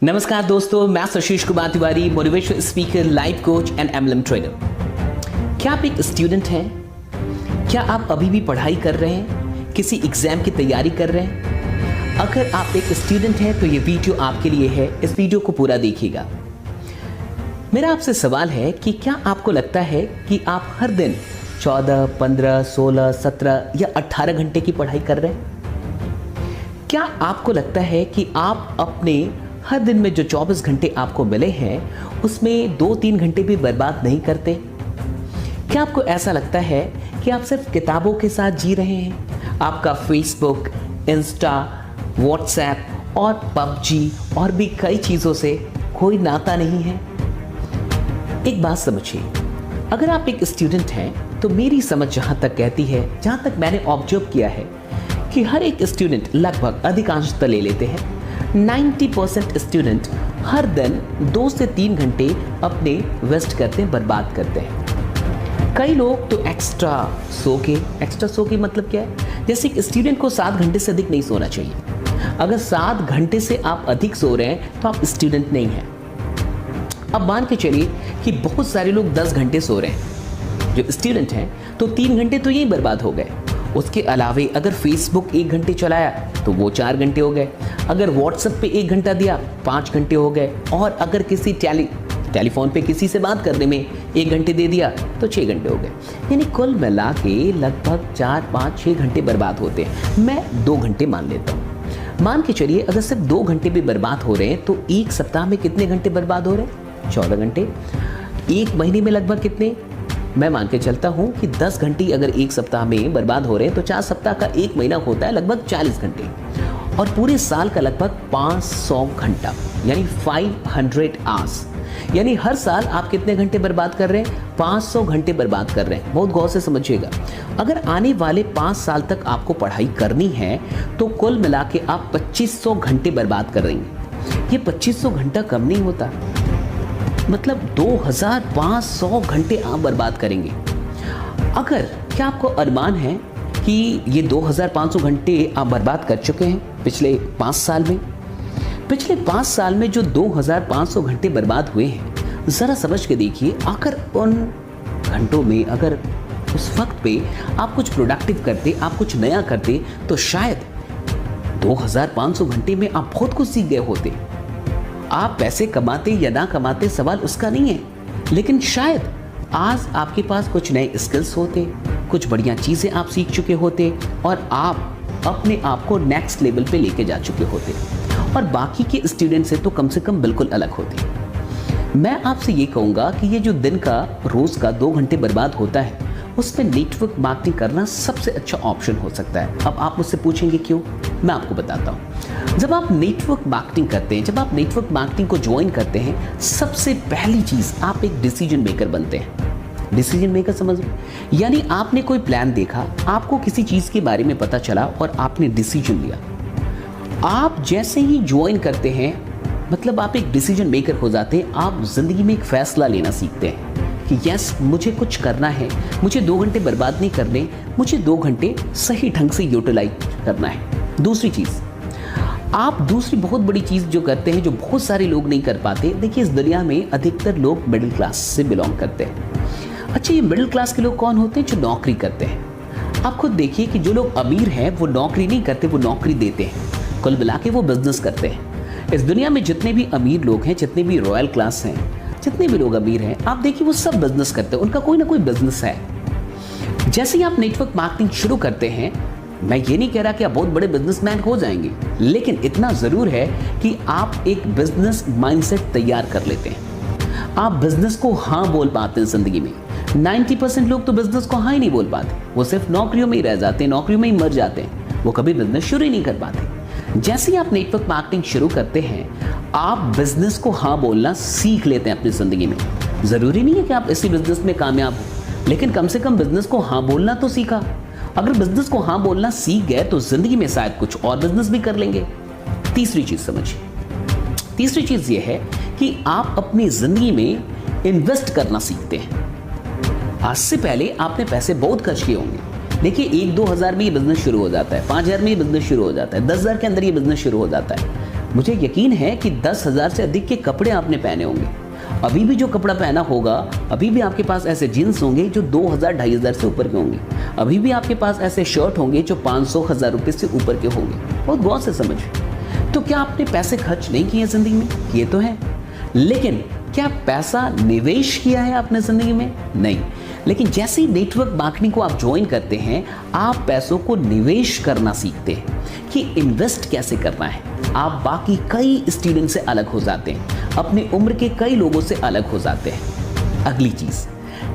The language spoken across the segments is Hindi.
नमस्कार दोस्तों, मैं Ashish Kumar Tiwari, motivational speaker, life coach and MLM trainer. क्या आप एक स्टूडेंट हैं? क्या आप अभी भी पढ़ाई कर रहे हैं, किसी एग्जाम की तैयारी कर रहे हैं? अगर आप एक स्टूडेंट हैं तो ये वीडियो आपके लिए है। इस वीडियो को पूरा देखिएगा। मेरा आपसे सवाल है कि क्या आपको लगता है कि आप हर दिन 14, 15, 16, 17 या 18 घंटे की पढ़ाई कर रहे हैं? क्या आपको लगता है कि आप अपने हर दिन में जो 24 घंटे आपको मिले हैं उसमें 2-3 घंटे भी बर्बाद नहीं करते? क्या आपको ऐसा लगता है कि आप सिर्फ किताबों के साथ जी रहे हैं? आपका फेसबुक, इंस्टा, व्हाट्सएप और पबजी और भी कई चीज़ों से कोई नाता नहीं है? एक बात समझिए, अगर आप एक स्टूडेंट हैं तो मेरी समझ जहाँ तक कहती है, जहाँ तक मैंने ऑब्जर्व किया है कि हर एक स्टूडेंट लगभग अधिकांशतः ले लेते हैं 90% स्टूडेंट हर दिन 2 से 3 घंटे अपने वेस्ट करते हैं, बर्बाद करते हैं। कई लोग तो एक्स्ट्रा सो के मतलब क्या है? जैसे एक स्टूडेंट को 7 घंटे से अधिक नहीं सोना चाहिए। अगर 7 घंटे से आप अधिक सो रहे हैं तो आप स्टूडेंट नहीं हैं। अब मान के चलिए कि बहुत सारे लोग 10 घंटे सो रहे हैं, जो स्टूडेंट हैं, तो 3 घंटे तो यही बर्बाद हो गए। उसके अलावे अगर फेसबुक 1 घंटे चलाया तो वो 4 घंटे हो गए। अगर व्हाट्सएप पे 1 घंटा दिया 5 घंटे हो गए। और अगर किसी टेलीफोन पे किसी से बात करने में 1 घंटे दे दिया तो 6 घंटे हो गए। यानी कुल मिला के लगभग 4, 5, 6 घंटे बर्बाद होते हैं। मैं 2 घंटे मान लेता हूँ। मान के चलिए अगर सिर्फ 2 घंटे भी बर्बाद हो रहे हैं तो एक सप्ताह में कितने घंटे बर्बाद हो रहे हैं? 14 घंटे। एक महीने में लगभग कितने? मैं मान के चलता हूं कि 10 घंटे अगर एक सप्ताह में बर्बाद हो रहे हैं तो 4 सप्ताह का एक महीना होता है लगभग 40 घंटे, और पूरे साल का लगभग 500 घंटा, यानी 500 आवर्स। यानी हर साल आप कितने घंटे बर्बाद कर रहे हैं? 500 घंटे बर्बाद कर रहे हैं। बहुत गौर से समझिएगा। अगर आने वाले 5 साल तक आपको पढ़ाई करनी है तो कुल मिला के आप 2500 घंटे बर्बाद कर रहे हैं। ये 2500 घंटा कम नहीं होता, मतलब 2500 घंटे आप बर्बाद करेंगे। अगर क्या आपको अनुमान है कि ये 2500 घंटे आप बर्बाद कर चुके हैं पिछले 5 साल में? पिछले 5 साल में जो 2500 घंटे बर्बाद हुए हैं, ज़रा समझ के देखिए। अगर उन घंटों में अगर उस वक्त पे आप कुछ प्रोडक्टिव करते, आप कुछ नया करते, तो शायद 2500 घंटे में आप बहुत कुछ सीख गए होते। आप पैसे कमाते या ना कमाते सवाल उसका नहीं है, लेकिन शायद आज आपके पास कुछ नए स्किल्स होते, कुछ बढ़िया चीज़ें आप सीख चुके होते और आप अपने आप को नेक्स्ट लेवल पे लेके जा चुके होते और बाकी के स्टूडेंट से तो कम से कम बिल्कुल अलग होते। मैं आपसे ये कहूँगा कि ये जो दिन का रोज़ का 2 घंटे बर्बाद होता है, उसमें नेटवर्क मार्केटिंग करना सबसे अच्छा ऑप्शन हो सकता है। अब आप मुझसे पूछेंगे क्यों? मैं आपको बताता हूँ। जब आप नेटवर्क मार्केटिंग करते हैं, जब आप नेटवर्क मार्केटिंग को ज्वाइन करते हैं, सबसे पहली चीज़ आप एक डिसीजन मेकर बनते हैं। डिसीजन मेकर समझ लो, यानी आपने कोई प्लान देखा, आपको किसी चीज़ के बारे में पता चला और आपने डिसीजन लिया। आप जैसे ही ज्वाइन करते हैं, मतलब आप एक डिसीजन मेकर हो जाते हैं। आप जिंदगी में एक फैसला लेना सीखते हैं कि यस, मुझे कुछ करना है, मुझे 2 घंटे बर्बाद नहीं करने, मुझे 2 घंटे सही ढंग से यूटिलाइज करना है। दूसरी चीज़, आप दूसरी बहुत बड़ी चीज़ जो करते हैं, जो बहुत सारे लोग नहीं कर पाते। देखिए, इस दुनिया में अधिकतर लोग मिडिल क्लास से बिलोंग करते हैं। अच्छा, ये मिडिल क्लास के लोग कौन होते हैं? जो नौकरी करते हैं। आप खुद देखिए कि जो लोग अमीर हैं वो नौकरी नहीं करते, वो नौकरी देते हैं। कुल मिला के वो बिजनेस करते हैं। इस दुनिया में जितने भी अमीर लोग हैं, जितने भी रॉयल क्लास हैं, जितने भी लोग अमीर हैं, आप देखिए वो सब बिजनेस करते हैं। उनका कोई ना कोई बिजनेस है। जैसे ही आप नेटवर्क मार्केटिंग शुरू करते हैं, मैं ये नहीं कह रहा कि आप बहुत बड़े बिजनेसमैन हो जाएंगे, लेकिन इतना ज़रूर है कि आप एक बिजनेस माइंडसेट तैयार कर लेते हैं। आप बिजनेस को हाँ बोल पाते हैं ज़िंदगी में। 90% लोग तो बिजनेस को हाँ ही नहीं बोल पाते। वो सिर्फ नौकरियों में ही रह जाते हैं, नौकरियों में ही मर जाते हैं। वो कभी बिजनेस शुरू ही नहीं कर पाते। जैसे ही आप नेटवर्क मार्केटिंग शुरू करते हैं, आप बिजनेस को हाँ बोलना सीख लेते हैं अपनी ज़िंदगी में। ज़रूरी नहीं है कि आप इसी बिजनेस में कामयाब हो, लेकिन कम से कम बिजनेस को हाँ बोलना तो सीखा। अगर बिजनेस को हाँ बोलना सीख गए तो जिंदगी में शायद कुछ और बिजनेस भी कर लेंगे। तीसरी चीज़ समझिए। तीसरी चीज़ ये है कि आप अपनी ज़िंदगी में इन्वेस्ट करना सीखते हैं। आज से पहले आपने पैसे बहुत खर्च किए होंगे। देखिए, 1-2 हज़ार में ये बिजनेस शुरू हो जाता है, 5,000 में ये बिजनेस शुरू हो जाता है, 10,000 के अंदर ये बिजनेस शुरू हो जाता है। मुझे यकीन है कि 10,000 से अधिक के कपड़े आपने पहने होंगे। अभी भी जो कपड़ा पहना होगा, अभी भी आपके पास ऐसे जीन्स होंगे जो 2,000 2,500 से ऊपर के होंगे। अभी भी आपके पास ऐसे शर्ट होंगे जो 500-1,000 रुपये से ऊपर के होंगे। बहुत गौर से समझिए। तो क्या आपने पैसे खर्च नहीं किए जिंदगी में? ये तो है। लेकिन क्या पैसा निवेश किया है आपने जिंदगी में? नहीं। लेकिन जैसे ही नेटवर्क मार्केटिंग को आप ज्वाइन करते हैं, आप पैसों को निवेश करना सीखते हैं कि इन्वेस्ट कैसे करना है। आप बाकी कई स्टूडेंट से अलग हो जाते हैं, अपनी उम्र के कई लोगों से अलग हो जाते हैं। अगली चीज,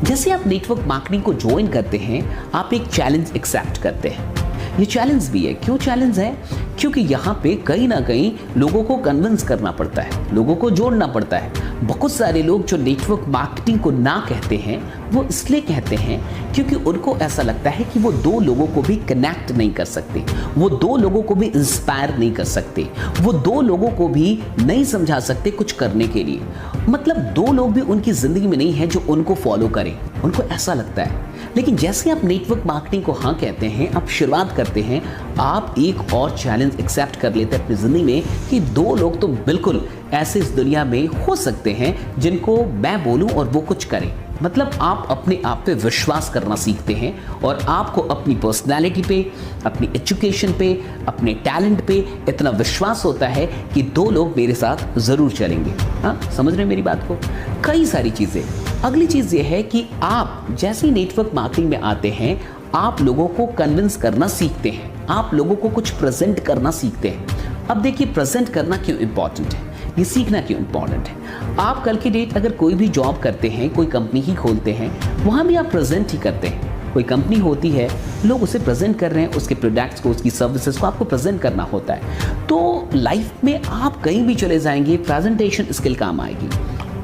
जैसे आप नेटवर्क मार्केटिंग को ज्वाइन करते हैं, आप एक चैलेंज एक्सेप्ट करते हैं। ये चैलेंज भी है। क्यों चैलेंज है? क्योंकि यहाँ पे कहीं ना कहीं लोगों को कन्विंस करना पड़ता है, लोगों को जोड़ना पड़ता है। बहुत सारे लोग जो नेटवर्क मार्केटिंग को ना कहते हैं, वो इसलिए कहते हैं क्योंकि उनको ऐसा लगता है कि वो दो लोगों को भी कनेक्ट नहीं कर सकते, वो दो लोगों को भी इंस्पायर नहीं कर सकते, वो दो लोगों को भी नहीं समझा सकते कुछ करने के लिए। मतलब दो लोग भी उनकी जिंदगी में नहीं है जो उनको फॉलो करें, उनको ऐसा लगता है। लेकिन जैसे आप नेटवर्क मार्केटिंग को हाँ कहते हैं, आप शुरुआत करते हैं, आप एक और चैलेंज एक्सेप्ट कर लेते हैं अपनी जिंदगी में कि दो लोग तो बिल्कुल ऐसे इस दुनिया में हो सकते हैं जिनको मैं बोलूं और वो कुछ करें। मतलब आप अपने आप पे विश्वास करना सीखते हैं और आपको अपनी पर्सनालिटी पे, अपनी एजुकेशन पे, अपने टैलेंट पे इतना विश्वास होता है कि दो लोग मेरे साथ जरूर चलेंगे। हाँ, समझ रहे हैं मेरी बात को? कई सारी चीजें। अगली चीज ये है कि आप जैसे ही नेटवर्क मार्केटिंग में आते हैं, आप लोगों को कन्विंस करना सीखते हैं, आप लोगों को कुछ प्रेजेंट करना सीखते हैं। अब देखिए, प्रेजेंट करना क्यों इंपॉर्टेंट है, ये सीखना क्यों इंपॉर्टेंट है। आप कल की डेट अगर कोई भी जॉब करते हैं, कोई कंपनी ही खोलते हैं, वहां भी आप प्रेजेंट ही करते हैं। कोई कंपनी होती है, लोग उसे प्रेजेंट कर रहे हैं, उसके प्रोडक्ट्स को, उसकी सर्विसेज को आपको प्रेजेंट करना होता है। तो लाइफ में आप कहीं भी चले जाएंगे, प्रेजेंटेशन स्किल काम आएगी।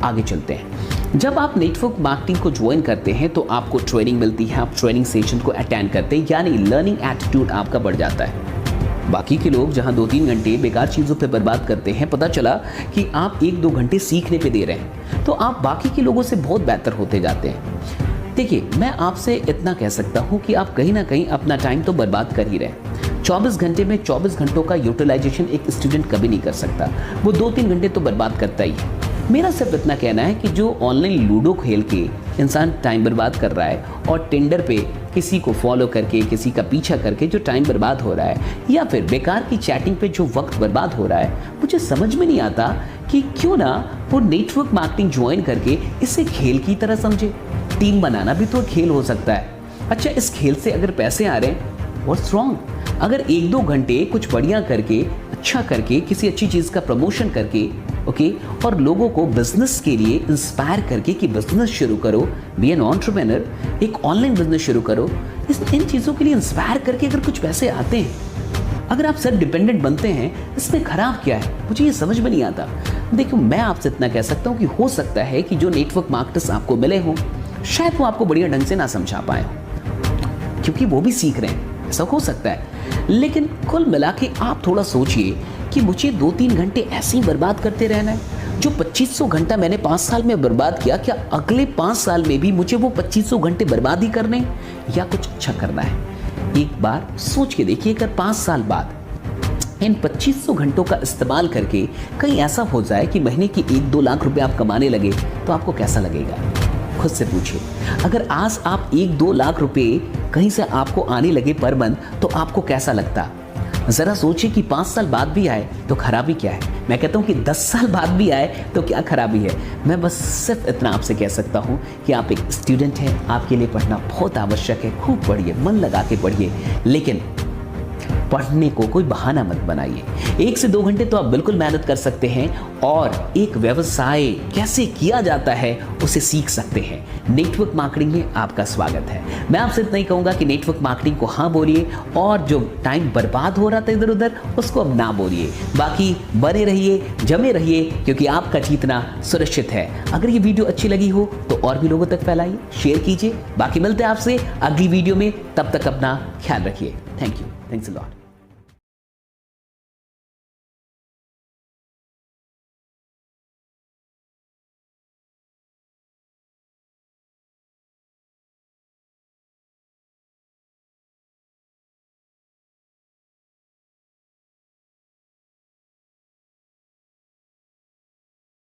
आगे चलते हैं। जब आप नेटवर्क मार्केटिंग को ज्वाइन करते हैं तो आपको ट्रेनिंग मिलती है, आप ट्रेनिंग सेशन को अटेंड करते हैं, यानी लर्निंग एटीट्यूड आपका बढ़ जाता है। बाकी के लोग जहां 2-3 घंटे बेकार चीज़ों पे बर्बाद करते हैं, पता चला कि आप 1-2 घंटे सीखने पे दे रहे हैं, तो आप बाकी के लोगों से बहुत बेहतर होते जाते हैं। देखिए, मैं आपसे इतना कह सकता हूं कि आप कहीं ना कहीं अपना टाइम तो बर्बाद कर ही रहे हैं। 24 घंटे में 24 घंटों का यूटिलाइजेशन एक स्टूडेंट कभी नहीं कर सकता, वो 2-3 घंटे तो बर्बाद करता ही है। मेरा सिर्फ इतना कहना है कि जो ऑनलाइन लूडो खेल के इंसान टाइम बर्बाद कर रहा है और टिंडर पे किसी को फॉलो करके, किसी का पीछा करके जो टाइम बर्बाद हो रहा है, या फिर बेकार की चैटिंग पे जो वक्त बर्बाद हो रहा है, मुझे समझ में नहीं आता कि क्यों ना वो नेटवर्क मार्केटिंग ज्वाइन करके इसे खेल की तरह समझे। टीम बनाना भी तो खेल हो सकता है। अच्छा, इस खेल से अगर पैसे आ रहे हैं, व्हाट्स रॉन्ग? अगर 1-2 घंटे कुछ बढ़िया करके, अच्छा करके, किसी अच्छी चीज़ का प्रमोशन करके, ओके, और लोगों को बिजनेस के लिए इंस्पायर करके कि बिजनेस शुरू करो, बी एन एंटरप्रेन्योर, एक ऑनलाइन बिजनेस शुरू करो, इन चीज़ों के लिए इंस्पायर करके अगर कुछ पैसे आते हैं, अगर आप सेल्फ डिपेंडेंट बनते हैं, इसमें खराब क्या है? मुझे ये समझ में नहीं आता। देखो, मैं आपसे इतना कह सकता हूँ कि हो सकता है कि जो नेटवर्क मार्केटर्स आपको मिले हों, शायद वो आपको बढ़िया ढंग से ना समझा पाए हों, क्योंकि वो भी सीख रहे हैं, ऐसा हो सकता है। लेकिन कुल मिला के आप थोड़ा सोचिए कि मुझे 2-3 घंटे ऐसे ही बर्बाद करते रहना है। जो 2500 घंटा मैंने 5 साल में बर्बाद किया, क्या अगले 5 साल में भी मुझे वो 2500 घंटे बर्बाद ही करने या कुछ अच्छा करना है? एक बार सोच के देखिए, अगर 5 साल बाद इन 2500 घंटों का इस्तेमाल करके कहीं ऐसा हो जाए कि महीने की 1-2 लाख रुपए आप कमाने लगे, तो आपको कैसा लगेगा? खुद से पूछिए। अगर आज आप 1-2 लाख रुपए कहीं से आपको आने लगे पर मंथ, तो आपको कैसा लगता? जरा सोचिए कि 5 साल बाद भी आए तो खराबी क्या है? मैं कहता हूँ कि 10 साल बाद भी आए तो क्या खराबी है? मैं बस सिर्फ इतना आपसे कह सकता हूँ कि आप एक स्टूडेंट हैं, आपके लिए पढ़ना बहुत आवश्यक है। खूब पढ़िए, मन लगा के पढ़िए, लेकिन पढ़ने को कोई बहाना मत बनाइए। 1 से 2 घंटे तो आप बिल्कुल मेहनत कर सकते हैं और एक व्यवसाय कैसे किया जाता है उसे सीख सकते हैं। नेटवर्क मार्केटिंग में आपका स्वागत है। मैं आपसे इतना ही कहूँगा कि नेटवर्क मार्केटिंग को हाँ बोलिए और जो टाइम बर्बाद हो रहा था इधर उधर, उसको अब ना बोलिए। बाकी बने रहिए, जमे रहिए, क्योंकि आपका जीतना सुनिश्चित है। अगर ये वीडियो अच्छी लगी हो तो और भी लोगों तक फैलाइए, शेयर कीजिए। बाकी मिलते हैं आपसे अगली वीडियो में, तब तक अपना ख्याल रखिए। Thank you, thanks a lot.